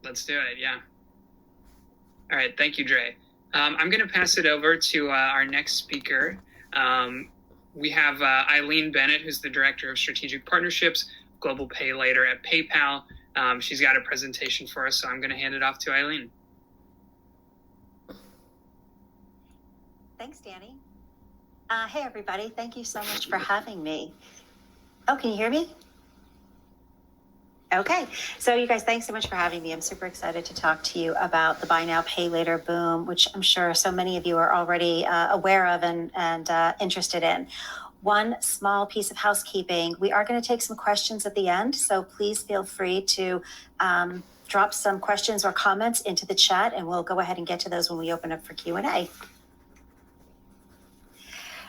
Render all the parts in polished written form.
Let's do it. Yeah. All right. Thank you, Dre. I'm going to pass it over to our next speaker. We have Eileen Bennett, who's the Director of Strategic Partnerships, Global Pay Later at PayPal. She's got a presentation for us, so I'm going to hand it off to Eileen. Thanks, Danny. Hey, everybody. Thank you so much for having me. Oh, can you hear me? Okay. So you guys, thanks so much for having me. I'm super excited to talk to you about the buy now, pay later boom, which I'm sure so many of you are already aware of and interested in. One small piece of housekeeping. We are going to take some questions at the end, so please feel free to drop some questions or comments into the chat, and we'll go ahead and get to those when we open up for Q&A.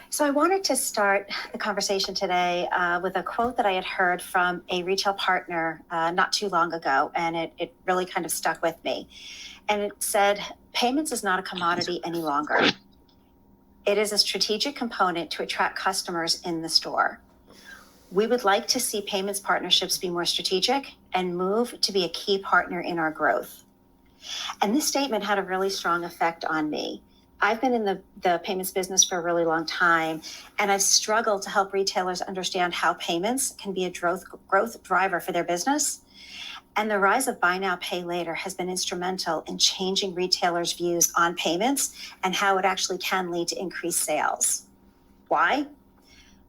So I wanted to start the conversation today with a quote that I had heard from a retail partner not too long ago, and it really kind of stuck with me. And it said, payments is not a commodity any longer. It is a strategic component to attract customers in the store. We would like to see payments partnerships be more strategic and move to be a key partner in our growth. And this statement had a really strong effect on me. I've been in the payments business for a really long time, and I've struggled to help retailers understand how payments can be a growth driver for their business. And the rise of buy now, pay later has been instrumental in changing retailers' views on payments and how it actually can lead to increased sales. Why?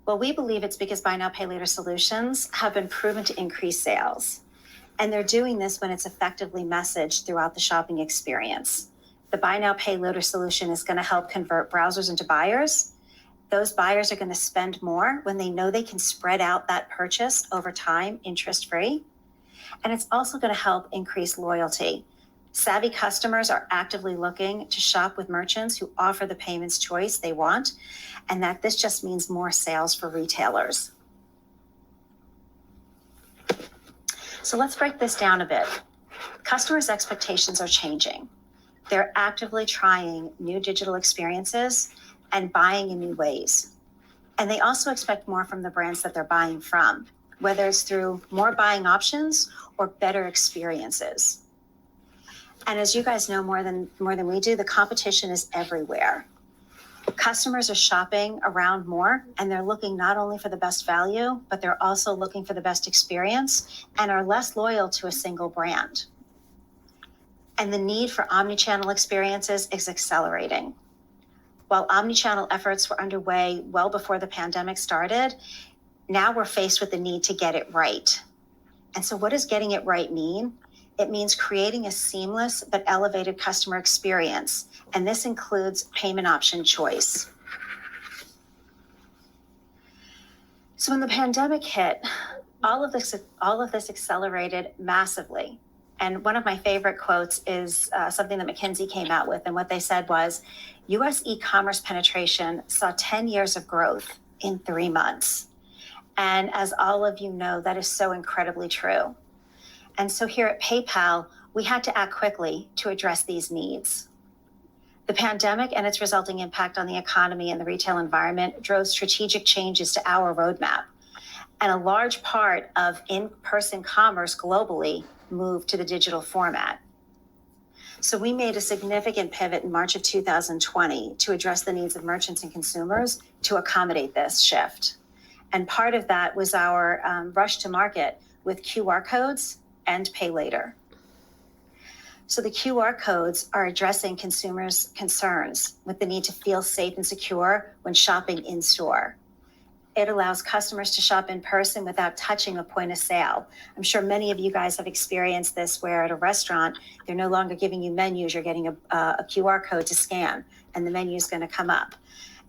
Well, we believe it's because buy now, pay later solutions have been proven to increase sales. And they're doing this when it's effectively messaged throughout the shopping experience. The buy now, pay later solution is going to help convert browsers into buyers. Those buyers are going to spend more when they know they can spread out that purchase over time, interest-free. And it's also going to help increase loyalty. Savvy customers are actively looking to shop with merchants who offer the payments choice they want, and that this just means more sales for retailers. So let's break this down a bit. Customers' expectations are changing. They're actively trying new digital experiences and buying in new ways. And they also expect more from the brands that they're buying from, whether it's through more buying options or better experiences. And as you guys know more than we do, the competition is everywhere. Customers are shopping around more, and they're looking not only for the best value, but they're also looking for the best experience and are less loyal to a single brand. And the need for omnichannel experiences is accelerating. While omnichannel efforts were underway well before the pandemic started, now we're faced with the need to get it right. And so what does getting it right mean? It means creating a seamless but elevated customer experience, and this includes payment option choice. So when the pandemic hit, all of this accelerated massively. And one of my favorite quotes is something that McKinsey came out with. And what they said was, U.S. e-commerce penetration saw 10 years of growth in 3 months. And as all of you know, that is so incredibly true. And so here at PayPal, we had to act quickly to address these needs. The pandemic and its resulting impact on the economy and the retail environment drove strategic changes to our roadmap. And a large part of in-person commerce globally moved to the digital format. So we made a significant pivot in March of 2020 to address the needs of merchants and consumers to accommodate this shift. And part of that was our rush to market with QR codes and pay later. So the QR codes are addressing consumers' concerns with the need to feel safe and secure when shopping in store. It allows customers to shop in person without touching a point of sale. I'm sure many of you guys have experienced this where at a restaurant, they're no longer giving you menus, you're getting a QR code to scan and the menu is going to come up.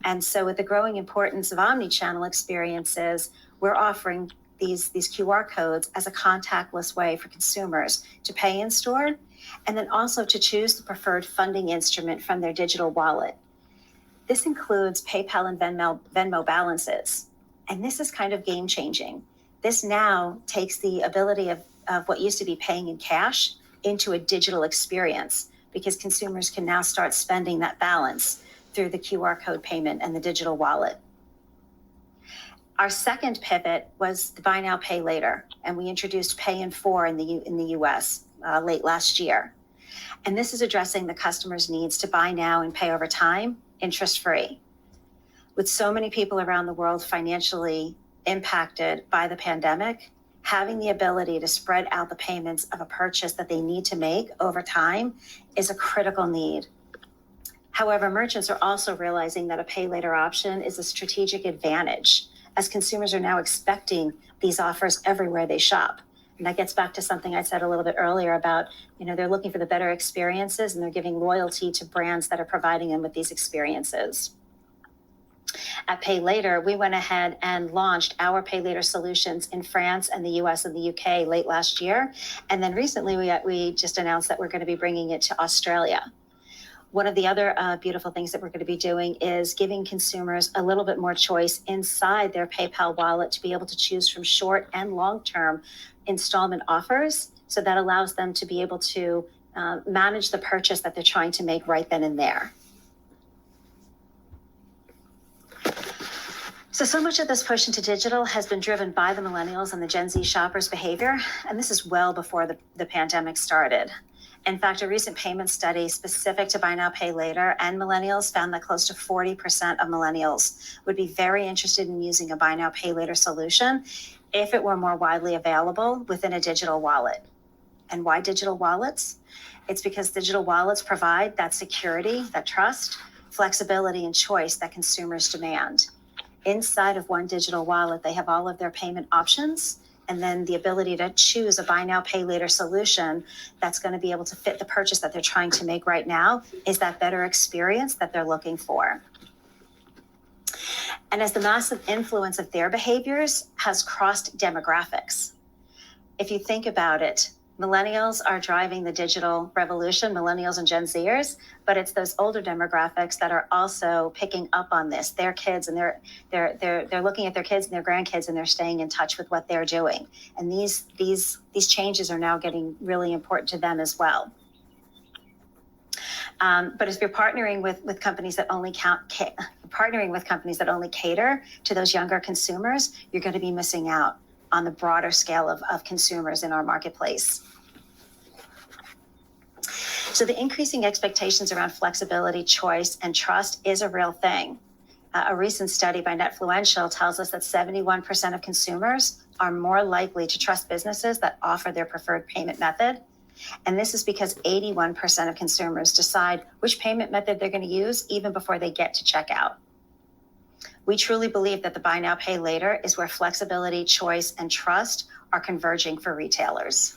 And so with the growing importance of omnichannel experiences, we're offering these QR codes as a contactless way for consumers to pay in store and then also to choose the preferred funding instrument from their digital wallet. This includes PayPal and Venmo balances. And this is kind of game changing. This now takes the ability of what used to be paying in cash into a digital experience because consumers can now start spending that balance through the QR code payment and the digital wallet. Our second pivot was the buy now, pay later, and we introduced Pay in 4 in the US. late last year. And this is addressing the customer's needs to buy now and pay over time, interest-free. With so many people around the world financially impacted by the pandemic, having the ability to spread out the payments of a purchase that they need to make over time is a critical need. However, merchants are also realizing that a pay later option is a strategic advantage, as consumers are now expecting these offers everywhere they shop. And that gets back to something I said a little bit earlier about, they're looking for the better experiences and they're giving loyalty to brands that are providing them with these experiences. At Pay Later, we went ahead and launched our Pay Later solutions in France and the US and the UK late last year. And then recently we just announced that we're going to be bringing it to Australia. One of the other beautiful things that we're going to be doing is giving consumers a little bit more choice inside their PayPal wallet to be able to choose from short and long-term installment offers. So that allows them to be able to manage the purchase that they're trying to make right then and there. So much of this push into digital has been driven by the millennials and the Gen Z shoppers' behavior, and this is well before the pandemic started. In fact, a recent payment study specific to buy now, pay later and millennials found that close to 40% of millennials would be very interested in using a buy now, pay later solution if it were more widely available within a digital wallet. And why digital wallets? It's because digital wallets provide that security, that trust, flexibility, and choice that consumers demand. Inside of one digital wallet, they have all of their payment options, and then the ability to choose a buy now, pay later solution that's going to be able to fit the purchase that they're trying to make right now is that better experience that they're looking for. And as the massive influence of their behaviors has crossed demographics, if you think about it, millennials are driving the digital revolution, millennials and Gen Zers, but it's those older demographics that are also picking up on this. Their kids, and they're looking at their kids and their grandkids, and they're staying in touch with what they're doing. And these changes are now getting really important to them as well. But if you're partnering with companies that only cater to those younger consumers, you're going to be missing out on the broader scale of consumers in our marketplace. So the increasing expectations around flexibility, choice, and trust is a real thing. A recent study by Netfluential tells us that 71% of consumers are more likely to trust businesses that offer their preferred payment method. And this is because 81% of consumers decide which payment method they're going to use even before they get to checkout. We truly believe that the buy now, pay later is where flexibility, choice, and trust are converging for retailers.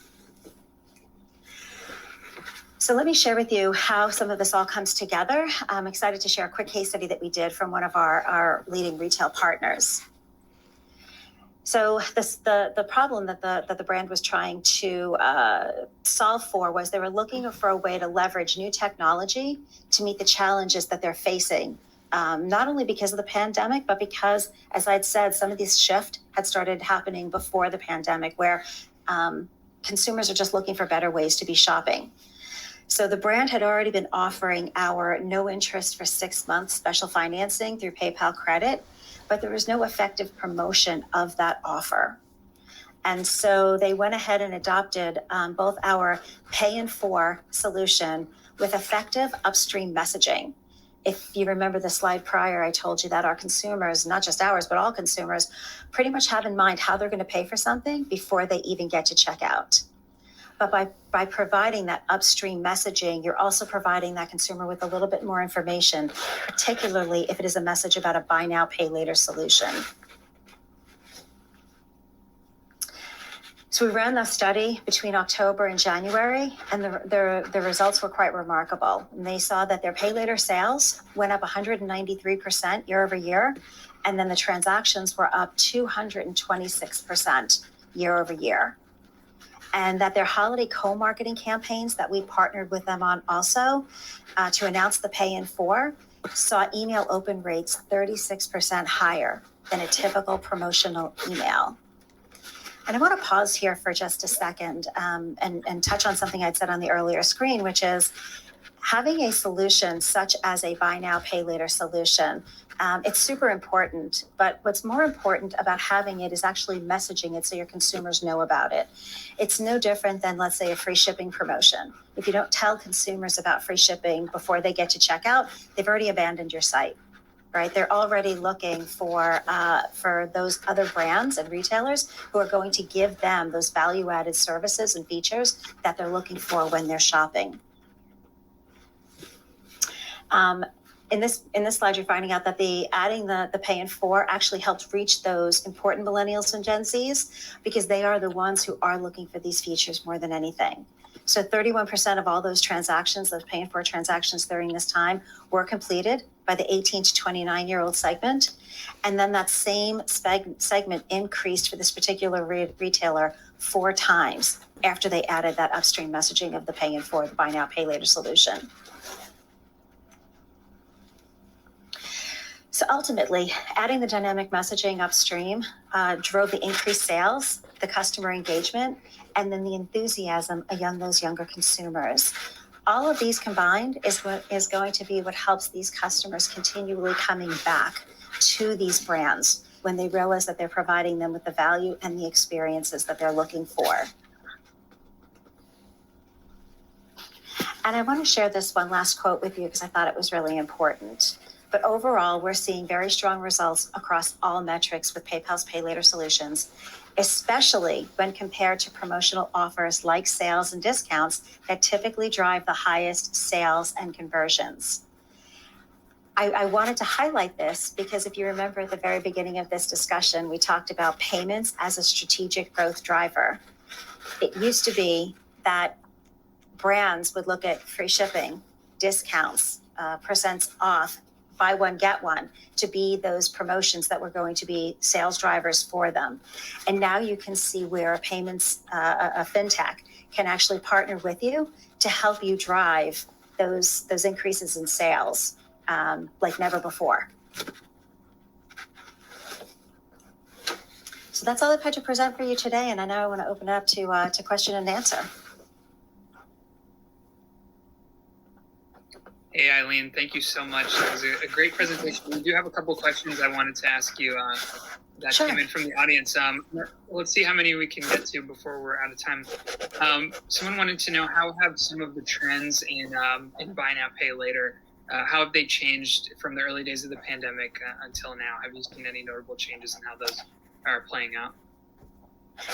So let me share with you how some of this all comes together. I'm excited to share a quick case study that we did from one of our leading retail partners. So the problem that the brand was trying to solve for was they were looking for a way to leverage new technology to meet the challenges that they're facing. Not only because of the pandemic, but because, as I'd said, some of this shift had started happening before the pandemic, where consumers are just looking for better ways to be shopping. So the brand had already been offering our no interest for 6 months special financing through PayPal Credit, but there was no effective promotion of that offer. And so they went ahead and adopted both our Pay in 4 solution with effective upstream messaging. If you remember the slide prior, I told you that our consumers, not just ours, but all consumers, pretty much have in mind how they're going to pay for something before they even get to checkout. But by providing that upstream messaging, you're also providing that consumer with a little bit more information, particularly if it is a message about a buy now, pay later solution. So we ran that study between October and January, and the results were quite remarkable. And they saw that their pay later sales went up 193% year over year, and then the transactions were up 226% year over year. And that their holiday co-marketing campaigns that we partnered with them on also to announce the Pay in 4 saw email open rates 36% higher than a typical promotional email. And I want to pause here for just a second and touch on something I'd said on the earlier screen, which is having a solution such as a buy now, pay later solution. It's super important, but what's more important about having it is actually messaging it so your consumers know about it. It's no different than, let's say, a free shipping promotion. If you don't tell consumers about free shipping before they get to checkout, they've already abandoned your site, right? They're already looking for those other brands and retailers who are going to give them those value-added services and features that they're looking for when they're shopping. In this slide, you're finding out that adding the pay in 4 actually helped reach those important millennials and Gen Zs because they are the ones who are looking for these features more than anything. So 31% of all those transactions, those pay in 4 transactions during this time, were completed by the 18 to 29-year-old segment. And then that same segment increased for this particular retailer 4 times after they added that upstream messaging of the pay in 4, the buy now, pay later solution. So ultimately, adding the dynamic messaging upstream drove the increased sales, the customer engagement, and then the enthusiasm among those younger consumers. All of these combined is going to be what helps these customers continually coming back to these brands when they realize that they're providing them with the value and the experiences that they're looking for. And I want to share this one last quote with you because I thought it was really important. But overall, we're seeing very strong results across all metrics with PayPal's Pay Later solutions, especially when compared to promotional offers like sales and discounts that typically drive the highest sales and conversions. I wanted to highlight this because if you remember at the very beginning of this discussion, we talked about payments as a strategic growth driver. It used to be that brands would look at free shipping, discounts, percents off, buy one, get one, to be those promotions that were going to be sales drivers for them. And now you can see where a fintech can actually partner with you to help you drive those increases in sales like never before. So that's all I've had to present for you today. And I know I want to open it up to question and answer. Hey, Eileen, thank you so much. It was a great presentation. We do have a couple questions I wanted to ask you that Sure. came in from the audience. Let's see how many we can get to before we're out of time. Someone wanted to know, how have some of the trends in buy now, pay later, how have they changed from the early days of the pandemic until now? Have you seen any notable changes in how those are playing out?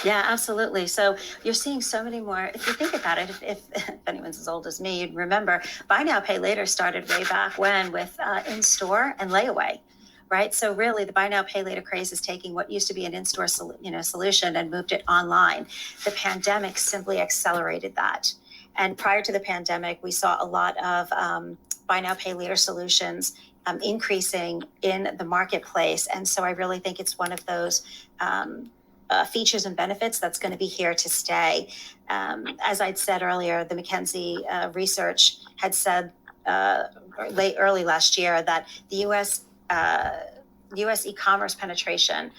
Yeah, absolutely. So you're seeing so many more. If you think about it, if anyone's as old as me, you'd remember buy now, pay later started way back when with in-store and layaway, right? So really the buy now, pay later craze is taking what used to be an in-store solution and moved it online. The pandemic simply accelerated that. And prior to the pandemic, we saw a lot of buy now, pay later solutions increasing in the marketplace. And so I really think it's one of those features and benefits that's going to be here to stay. As I'd said earlier, the McKinsey research had said early last year that the U.S. e-commerce penetration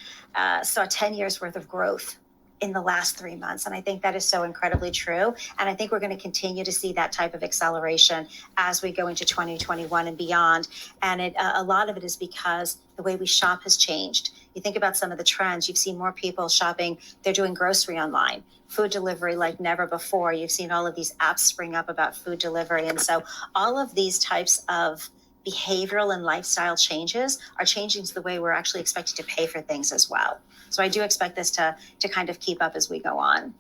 saw 10 years worth of growth in the last 3 months. And I think that is so incredibly true. And I think we're going to continue to see that type of acceleration as we go into 2021 and beyond. And a lot of it is because the way we shop has changed. You think about some of the trends, you've seen more people shopping, they're doing grocery online, food delivery like never before. You've seen all of these apps spring up about food delivery. And so all of these types of behavioral and lifestyle changes are changing the way we're actually expected to pay for things as well. So I do expect this to kind of keep up as we go on.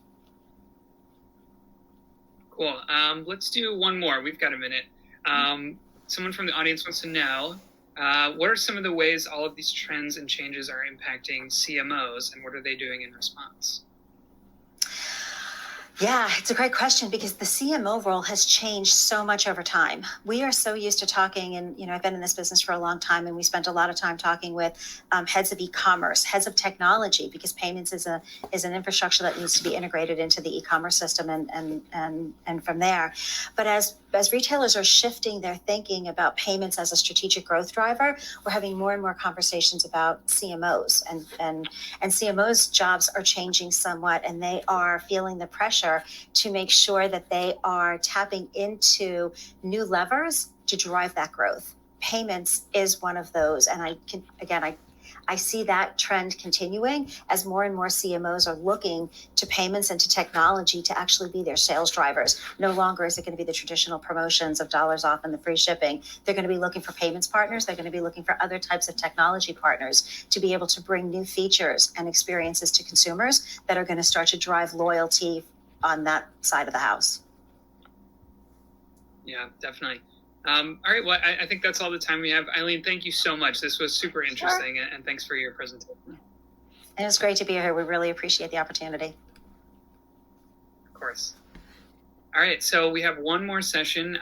Cool. Let's do one more. We've got a minute. Someone from the audience wants to know, what are some of the ways all of these trends and changes are impacting CMOs, and what are they doing in response? Yeah, it's a great question because the CMO role has changed so much over time. We are so used to talking, and I've been in this business for a long time, and we spent a lot of time talking with heads of e-commerce, heads of technology, because payments is an infrastructure that needs to be integrated into the e-commerce system, and from there. But as as retailers are shifting their thinking about payments as a strategic growth driver, we're having more and more conversations about CMOs, and CMOs' jobs are changing somewhat, and they are feeling the pressure to make sure that they are tapping into new levers to drive that growth. Payments is one of those, and I see that trend continuing as more and more CMOs are looking to payments and to technology to actually be their sales drivers. No longer is it going to be the traditional promotions of dollars off and the free shipping. They're going to be looking for payments partners. They're going to be looking for other types of technology partners to be able to bring new features and experiences to consumers that are going to start to drive loyalty on that side of the house. Yeah, definitely. All right, well, I think that's all the time we have. Eileen, thank you so much. This was super interesting, sure. And thanks for your presentation. It was great to be here. We really appreciate the opportunity. Of course. All right, so we have one more session.